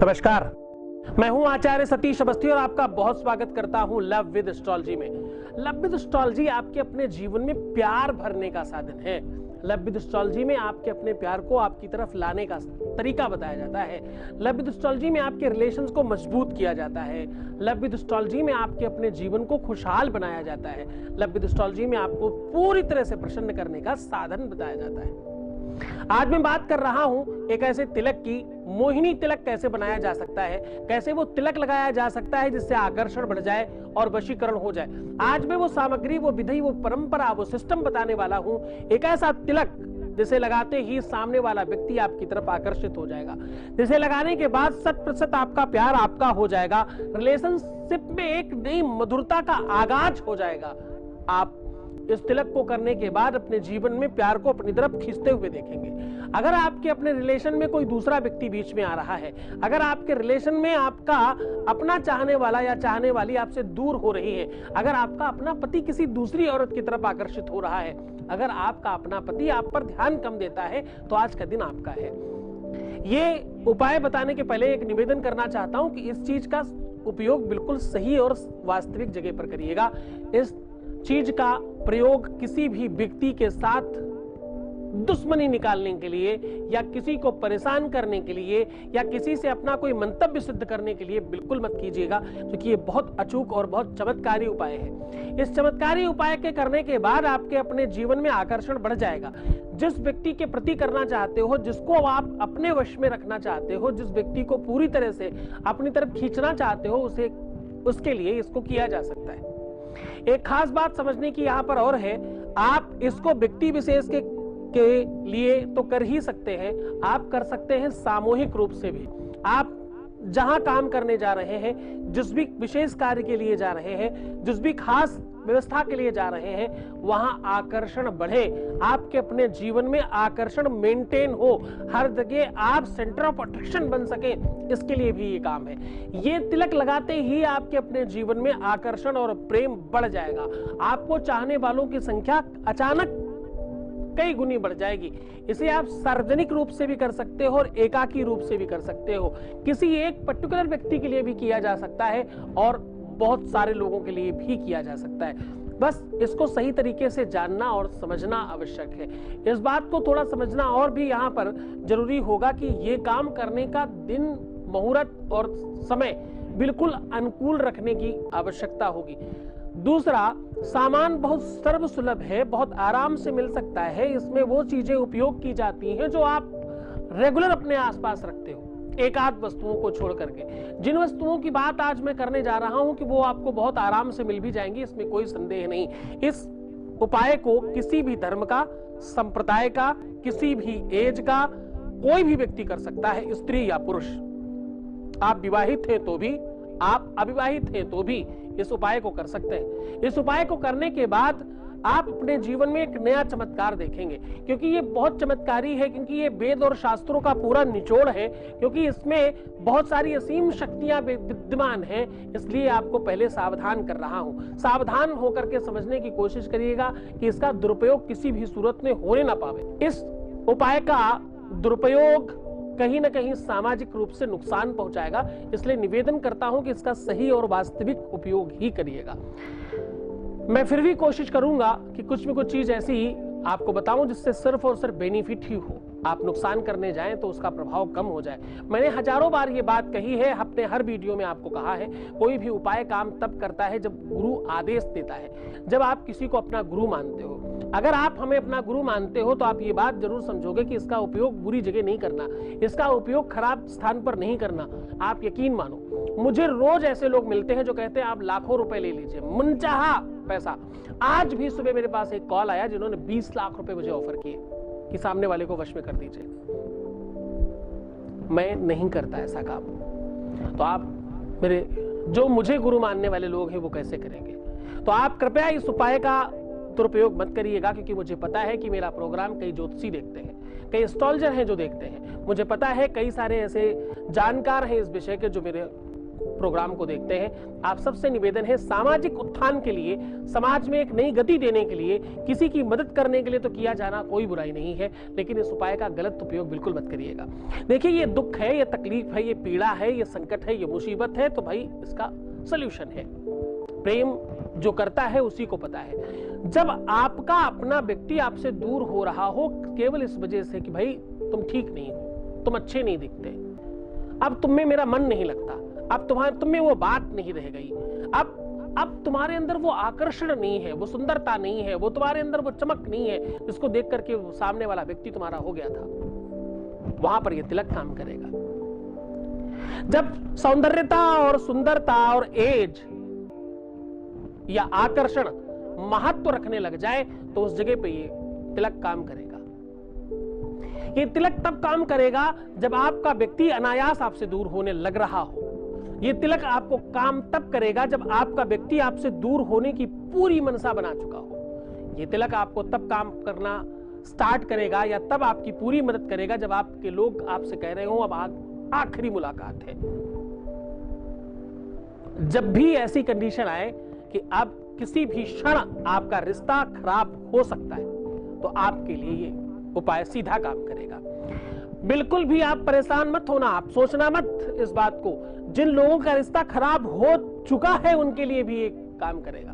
नमस्कार, मैं हूं आचार्य सतीश अवस्थी और आपका बहुत स्वागत करता हूं लव विद एस्ट्रोलॉजी में। लव विद एस्ट्रोलॉजी आपके अपने जीवन में प्यार भरने का साधन है। लव विद एस्ट्रोलॉजी में आपके अपने प्यार को आपकी तरफ लाने का तरीका बताया जाता है। लव विद एस्ट्रोलॉजी में आपके रिलेशंस को मजबूत किया जाता है। लव विद एस्ट्रोलॉजी में आपके अपने जीवन को खुशहाल बनाया जाता है। लव विद एस्ट्रोलॉजी में आपको पूरी तरह से प्रसन्न करने का साधन बताया जाता है। आज मैं बात कर रहा हूं एक ऐसे तिलक की, मोहिनी तिलक कैसे बनाया जा सकता है, कैसे वो तिलक लगाया जा सकता है जिससे आकर्षण बढ़ जाए और वशीकरण हो जाए। आज मैं वो सामग्री, वो विधि, वो परंपरा, वो सिस्टम बताने वाला हूं। एक ऐसा तिलक जिसे लगाते ही सामने वाला व्यक्ति आपकी तरफ आकर्षित हो जाएगा, जिसे लगाने के बाद 100% आपका प्यार आपका हो जाएगा। रिलेशनशिप में एक नई मधुरता का आगाज हो जाएगा। आप इस तिलक को करने के बाद अपने जीवन में प्यार को अपनी तरफ खींचते हुए देखेंगे। अगर आपके अपने रिलेशन में कोई दूसरा व्यक्ति बीच में आ रहा है, अगर आपके रिलेशन में आपका अपना चाहने वाला या चाहने वाली आपसे दूर हो रही है, अगर आपका अपना पति किसी दूसरी औरत की तरफ आकर्षित हो रहा है, अगर आपका अपना पति आप पर ध्यान कम देता है, तो आज का दिन आपका है। ये उपाय बताने के पहले एक निवेदन करना चाहता हूं कि इस चीज का उपयोग बिल्कुल सही और वास्तविक जगह पर करिएगा। इस चीज का प्रयोग किसी भी व्यक्ति के साथ दुश्मनी निकालने के लिए या किसी को परेशान करने के लिए या किसी से अपना कोई मंतव्य सिद्ध करने के लिए बिल्कुल मत कीजिएगा, क्योंकि ये बहुत अचूक और बहुत चमत्कारी उपाय है। इस चमत्कारी उपाय के करने के बाद आपके अपने जीवन में आकर्षण बढ़ जाएगा। जिस व्यक्ति के प्रति करना चाहते हो, जिसको आप अपने वश में रखना चाहते हो, जिस व्यक्ति को पूरी तरह से अपनी तरफ खींचना चाहते हो, उसके लिए इसको किया जा सकता है। एक खास बात समझने की यहां पर और है, आप इसको व्यक्ति विशेष के लिए तो कर ही सकते हैं, आप कर सकते हैं सामूहिक रूप से भी। आप जहां काम करने जा रहे हैं, जिस भी विशेष कार्य के लिए जा रहे हैं, जिस भी खास व्यवस्था के लिए जा रहे हैं, वहां आकर्षण बढ़े, आपके अपने जीवन में आकर्षण मेंटेन हो, हर जगह आप सेंटर ऑफ अट्रैक्शन बन सके, इसके लिए भी ये काम है। ये तिलक लगाते ही आपके अपने जीवन में आकर्षण और प्रेम बढ़ जाएगा। आपको चाहने वालों की संख्या अचानक कई गुनी बढ़ जाएगी। इसे आप सार्वजनिक रूप से भी कर सकते हो और एकाकी रूप से भी कर सकते हो। किसी एक पर्टिकुलर व्यक्ति के लिए भी किया जा सकता है और बहुत सारे लोगों के लिए भी किया जा सकता है। बस इसको सही तरीके से जानना और समझना आवश्यक है। इस बात को थोड़ा समझना और भी यहाँ पर जरूरी होगा कि ये काम करने का दिन, मुहूर्त और समय बिल्कुल अनुकूल रखने की आवश्यकता होगी। दूसरा, सामान बहुत सर्वसुलभ है, बहुत आराम से मिल सकता है। इसमें वो चीजें उपयोग की जाती हैं जो आप रेगुलर अपने आसपास रखते हो, एक आध वस्तुओं को छोड़ करके। जिन वस्तुओं की बात आज मैं करने जा रहा हूं कि वो आपको बहुत आराम से मिल भी जाएंगी, इसमें कोई संदेह नहीं। इस उपाय को किसी भी धर्म का, संप्रदाय का, किसी भी एज का कोई भी व्यक्ति कर सकता है, स्त्री या पुरुष। आप विवाहित हैं तो भी, आप अविवाहित हैं तो भी इस उपाय को कर सकते हैं। इस उपाय को करने के बाद आप अपने जीवन में एक नया चमत्कार देखेंगे, क्योंकि ये बहुत चमत्कारी है, क्योंकि ये वेद और शास्त्रों का पूरा निचोड़ है, क्योंकि इसमें बहुत सारी असीम शक्तियां विद्यमान हैं। इसलिए आपको पहले सावधान कर रहा हूं। सावधान होकर के समझने की कोशिश करिएगा कि इसका दुरुपयोग किसी भी सूरत में होने ना पावे। इस उपाय का दुरुपयोग कहीं ना कहीं सामाजिक रूप से नुकसान पहुंचाएगा, इसलिए निवेदन करता हूं कि इसका सही और वास्तविक उपयोग ही करिएगा। मैं फिर भी कोशिश करूंगा कि कुछ भी कुछ चीज ऐसी आपको बताऊं जिससे सिर्फ और सिर्फ बेनिफिट ही हो। आप नुकसान करने जाएं तो उसका प्रभाव कम हो जाए। मैंने हजारों बार ये बात कही है, अपने हर वीडियो में आपको कहा है, कोई भी उपाय काम तब करता है जब गुरु आदेश देता है, जब आप किसी को अपना गुरु मानते हो। अगर आप हमें अपना गुरु मानते हो तो आप ये बात जरूर समझोगे कि इसका उपयोग बुरी जगह नहीं करना, इसका उपयोग खराब स्थान पर नहीं करना। आप यकीन मानो, मुझे रोज ऐसे लोग मिलते हैं जो कहते हैं आप लाखों रुपए ले लीजिए, मनचाहा पैसा। आज भी सुबह मेरे पास एक कॉल आया जिन्होंने 20 लाख रुपए मुझे ऑफर किए कि सामने वाले को वश में कर दीजिए। मैं नहीं करता ऐसा काम, तो आप मेरे जो मुझे गुरु मानने वाले लोग हैं वो कैसे करेंगे? तो आप कृपया इस उपाय का दुरुपयोग मत करिएगा, क्योंकि मुझे पता है कि मेरा प्रोग्राम कई ज्योतिषी देखते हैं, कई एस्ट्रोलॉजर हैं जो देखते हैं। मुझे पता है कई सारे ऐसे जानकार हैं इस विषय के जो मेरे प्रोग्राम को देखते हैं। आप सबसे निवेदन है, सामाजिक उत्थान के लिए, समाज में एक नई गति देने के लिए, किसी की मदद करने के लिए तो किया जाना कोई बुराई नहीं है, लेकिन इस उपाय का गलत उपयोग बिल्कुल मत करिएगा। देखिए, ये दुख है, ये तकलीफ है, ये पीड़ा है, ये संकट है, ये मुसीबत है, तो भाई इसका सोल्यूशन है। प्रेम जो करता है उसी को पता है। जब आपका अपना व्यक्ति आपसे दूर हो रहा हो केवल इस वजह से कि भाई तुम ठीक नहीं हो, तुम अच्छे नहीं दिखते, अब तुम में मेरा मन नहीं लगता, अब तुम में वो बात नहीं रह गई, अब तुम्हारे अंदर वो आकर्षण नहीं है, वो सुंदरता नहीं है, वो तुम्हारे अंदर वो चमक नहीं है जिसको देख करके सामने वाला व्यक्ति तुम्हारा हो गया था, वहां पर ये तिलक काम करेगा। जब सौंदर्यता और सुंदरता और एज या आकर्षण महत्व रखने लग जाए तो उस जगह पे ये तिलक काम करेगा। ये तिलक तब काम करेगा जब आपका व्यक्ति अनायास आपसे दूर होने लग रहा हो। ये तिलक आपको काम तब करेगा जब आपका व्यक्ति आपसे दूर होने की पूरी मनसा बना चुका हो। ये तिलक आपको तब काम करना स्टार्ट करेगा या तब आपकी पूरी मदद करेगा जब आपके लोग आपसे कह रहे हो अब आखिरी मुलाकात है। जब भी ऐसी कंडीशन आए कि अब किसी भी क्षण आपका रिश्ता खराब हो सकता है तो आपके लिए ये उपाय सीधा काम करेगा। बिल्कुल भी आप परेशान मत होना, आप सोचना मत इस बात को। जिन लोगों का रिश्ता खराब हो चुका है उनके लिए भी ये काम करेगा।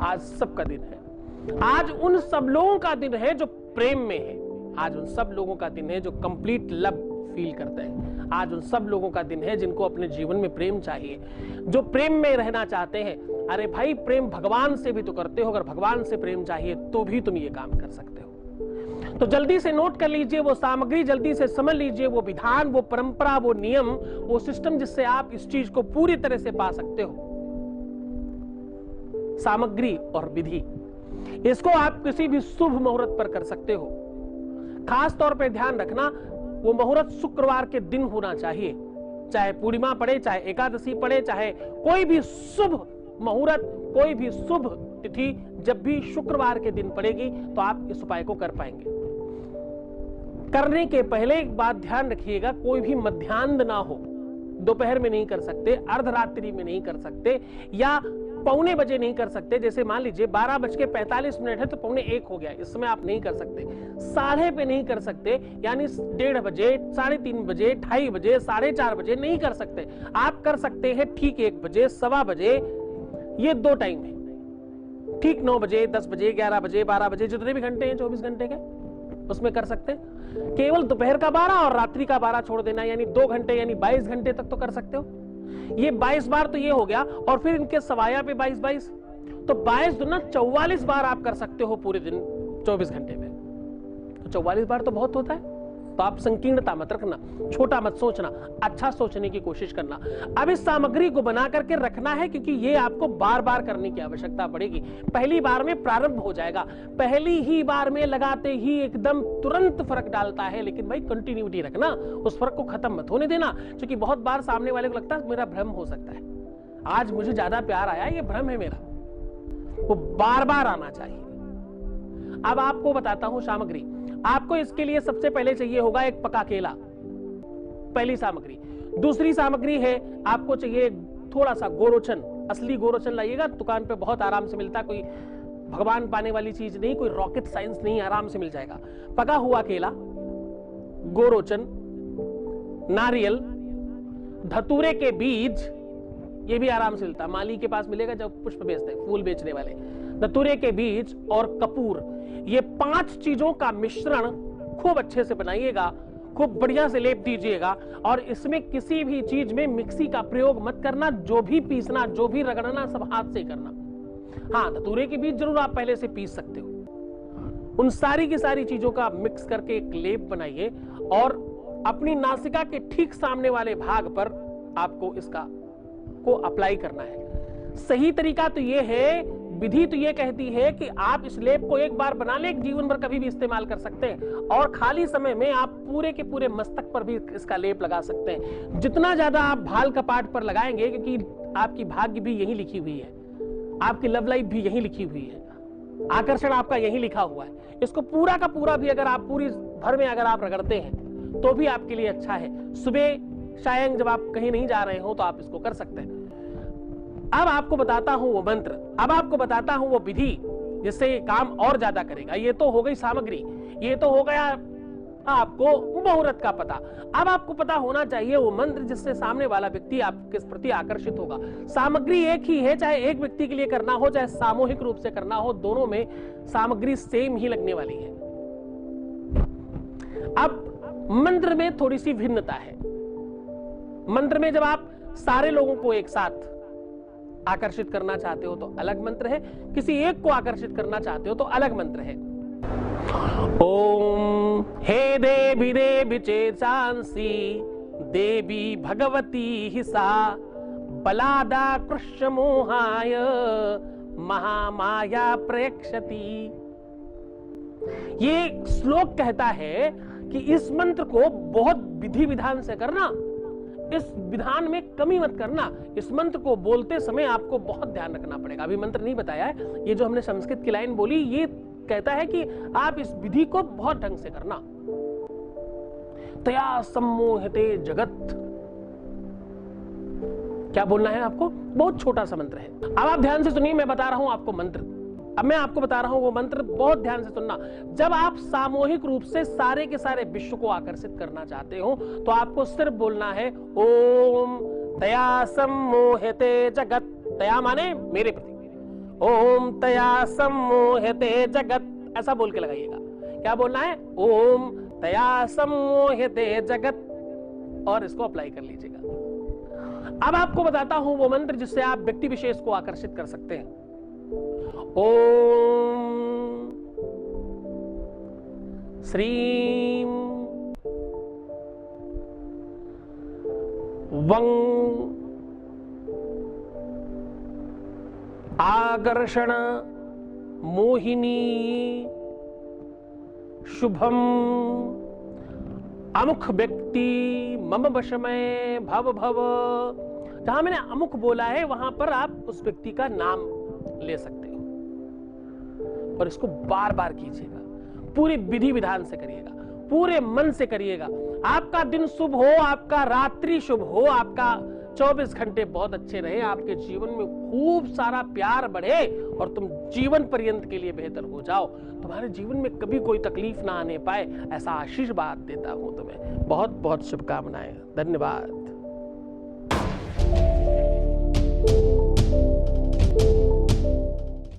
आज सबका दिन है, आज उन सब लोगों का दिन है जो प्रेम में है, आज उन सब लोगों का दिन है जो कंप्लीट लव फील करते हैं, आज उन सब लोगों का दिन है जिनको अपने जीवन में प्रेम चाहिए, जो प्रेम में रहना चाहते हैं। अरे भाई, प्रेम भगवान से भी तो करते हो, अगर भगवान से प्रेम चाहिए तो भी तुम ये काम कर सकते हो। तो जल्दी से नोट कर लीजिए वो सामग्री, जल्दी से समझ लीजिए वो विधान, वो परंपरा, वो नियम, वो सिस्टम जिससे आप इस चीज को पूरी तरह से पा सकते हो। सामग्री और विधि, इसको आप किसी भी शुभ मुहूर्त पर कर सकते हो। खास तौर पे ध्यान रखना, वो मुहूर्त शुक्रवार के दिन होना चाहिए, चाहे पूर्णिमा पड़े, चाहे एकादशी पड़े, चाहे कोई भी शुभ मुहूर्त, कोई भी शुभ तिथि जब भी शुक्रवार के दिन पड़ेगी तो आप इस उपाय को कर पाएंगे। करने के पहले एक बात ध्यान रखिएगा, कोई भी मध्याह्न ना हो, दोपहर में नहीं कर सकते, अर्धरात्रि में नहीं कर सकते, या पौने बजे नहीं कर सकते। जैसे मान लीजिए 12:45 है तो 12:45 हो गया, इस समय आप नहीं कर सकते। 12:30 पे नहीं कर सकते, यानी 1:30 बजे, 3:30 बजे, 2:30 बजे, 4:30 बजे नहीं कर सकते। आप कर सकते हैं ठीक 1 बजे, 1:15 बजे, ये 2 टाइम है। ठीक 9 बजे, 10 बजे, 11 बजे, 12 बजे, जितने भी घंटे हैं 24 घंटे के, उसमें कर सकते हैं। केवल दोपहर का 12 और रात्रि का 12 छोड़ देना, यानी 2 घंटे, यानी 22 घंटे तक तो कर सकते हो। ये 22 बार तो ये हो गया, और फिर इनके सवाया पे 22, तो 22 दूना 44 बार आप कर सकते हो पूरे दिन 24 घंटे में। तो 44 बार तो बहुत होता है। तो आप संकीर्णता मत रखना, छोटा मत सोचना, अच्छा सोचने की कोशिश करना। अब इस सामग्री को बना करके रखना है, क्योंकि ये आपको बार बार करने की आवश्यकता पड़ेगी। पहली बार में प्रारंभ हो जाएगा, पहली ही बार में लगाते ही एकदम तुरंत फर्क डालता है, लेकिन भाई कंटिन्यूटी रखना, उस फर्क को खत्म मत होने देना। क्योंकि बहुत बार सामने वाले को लगता है मेरा भ्रम हो सकता है, आज मुझे ज्यादा प्यार आया, ये भ्रम है मेरा, वो बार बार आना चाहिए। अब आपको बताता हूं सामग्री। आपको इसके लिए सबसे पहले चाहिए होगा एक पका केला, पहली सामग्री। दूसरी सामग्री है, आपको चाहिए थोड़ा सा गोरोचन। असली गोरोचन लाइएगा, दुकान पे बहुत आराम से मिलता है, कोई भगवान पाने वाली चीज नहीं, कोई रॉकेट साइंस नहीं, आराम से मिल जाएगा। पका हुआ केला, गोरोचन, नारियल, धतूरे के बीज, ये भी आराम से मिलता है, माली के पास मिलेगा जब पुष्प बेचते हैं, फूल बेचने वाले। धतूरे के बीज और कपूर, ये 5 चीजों का मिश्रण खूब अच्छे से बनाइएगा, खूब बढ़िया से लेप दीजिएगा। और इसमें किसी भी चीज में मिक्सी का प्रयोग मत करना, जो भी पीसना, जो भी रगड़ना, सब हाथ से करना। हाँ, धतूरे के बीज जरूर आप पहले से पीस सकते हो। उन सारी की सारी चीजों का मिक्स करके एक लेप बनाइए, और अपनी नासिका के ठीक सामने वाले भाग पर आपको इसका को अप्लाई करना है। सही तरीका तो ये है, विधि तो ये कहती है कि आप इस लेप को एक बार बना ले, जीवन भर कभी भी इस्तेमाल कर सकते हैं। और खाली समय में आप पूरे के पूरे मस्तक पर भी इसका लेप लगा सकते हैं। जितना ज्यादा आप भाल कपाट पर लगाएंगे, क्योंकि आपकी भाग्य भी यही लिखी हुई है, आपकी लव लाइफ भी यही लिखी हुई है, आकर्षण आपका यही लिखा हुआ है। इसको पूरा का पूरा भी अगर आप पूरी भर में अगर आप रगड़ते हैं तो भी आपके लिए अच्छा है। सुबह शायद जब आप कहीं नहीं जा रहे हो तो आप इसको कर सकते हैं। अब आपको बताता हूं वो मंत्र, अब आपको बताता हूं वो विधि जिससे ये काम और ज्यादा करेगा। ये तो हो गई सामग्री, ये तो हो गया आपको मुहूर्त का पता। अब आपको पता होना चाहिए वो मंत्र जिससे सामने वाला व्यक्ति आपके प्रति आकर्षित होगा। सामग्री एक ही है, चाहे एक व्यक्ति के लिए करना हो चाहे सामूहिक रूप से करना हो, दोनों में सामग्री सेम ही लगने वाली है। अब मंत्र में थोड़ी सी भिन्नता है। मंत्र में जब आप सारे लोगों को एक साथ आकर्षित करना चाहते हो तो अलग मंत्र है, किसी एक को आकर्षित करना चाहते हो तो अलग मंत्र है। ओम हे देवी देवी चेतांसी देवी भगवती ही सा बलादा कृष्ण मोहाय महामाया प्रयक्षति। ये श्लोक कहता है कि इस मंत्र को बहुत विधि विधान से करना, इस विधान में कमी मत करना। इस मंत्र को बोलते समय आपको बहुत ध्यान रखना पड़ेगा। अभी मंत्र नहीं बताया है, ये जो हमने संस्कृत की लाइन बोली ये कहता है कि आप इस विधि को बहुत ढंग से करना। तया सम्मोहते जगत, क्या बोलना है आपको? बहुत छोटा सा मंत्र है। अब आप ध्यान से सुनिए, मैं बता रहा हूं आपको मंत्र। अब मैं आपको बता रहा हूं वो मंत्र, बहुत ध्यान से सुनना। जब आप सामूहिक रूप से सारे के सारे विश्व को आकर्षित करना चाहते हो तो आपको सिर्फ बोलना है ओम तया सम्मोहते जगत। तया माने मेरे प्रति, ओम तया सम्मोहते जगत, ऐसा बोल के लगाइएगा। क्या बोलना है? ओम तया सम्मोहते जगत, और इसको अप्लाई कर लीजिएगा। अब आपको बताता हूं वो मंत्र जिससे आप व्यक्ति विशेष को आकर्षित कर सकते हैं। ओम श्रीम वं आकर्षण मोहिनी शुभम अमुख व्यक्ति मम वश में भव भव। जहां मैंने अमुख बोला है वहां पर आप उस व्यक्ति का नाम ले सकते हो और इसको बार बार कीजिएगा, पूरी विधि विधान से करिएगा, पूरे मन से करिएगा। आपका दिन शुभ हो, आपका रात्रि शुभ हो, आपका 24 घंटे बहुत अच्छे रहे, आपके जीवन में खूब सारा प्यार बढ़े और तुम जीवन पर्यंत के लिए बेहतर हो जाओ, तुम्हारे जीवन में कभी कोई तकलीफ ना आने पाए, ऐसा आशीर्वाद देता हूं तुम्हें। बहुत बहुत शुभकामनाएं। धन्यवाद।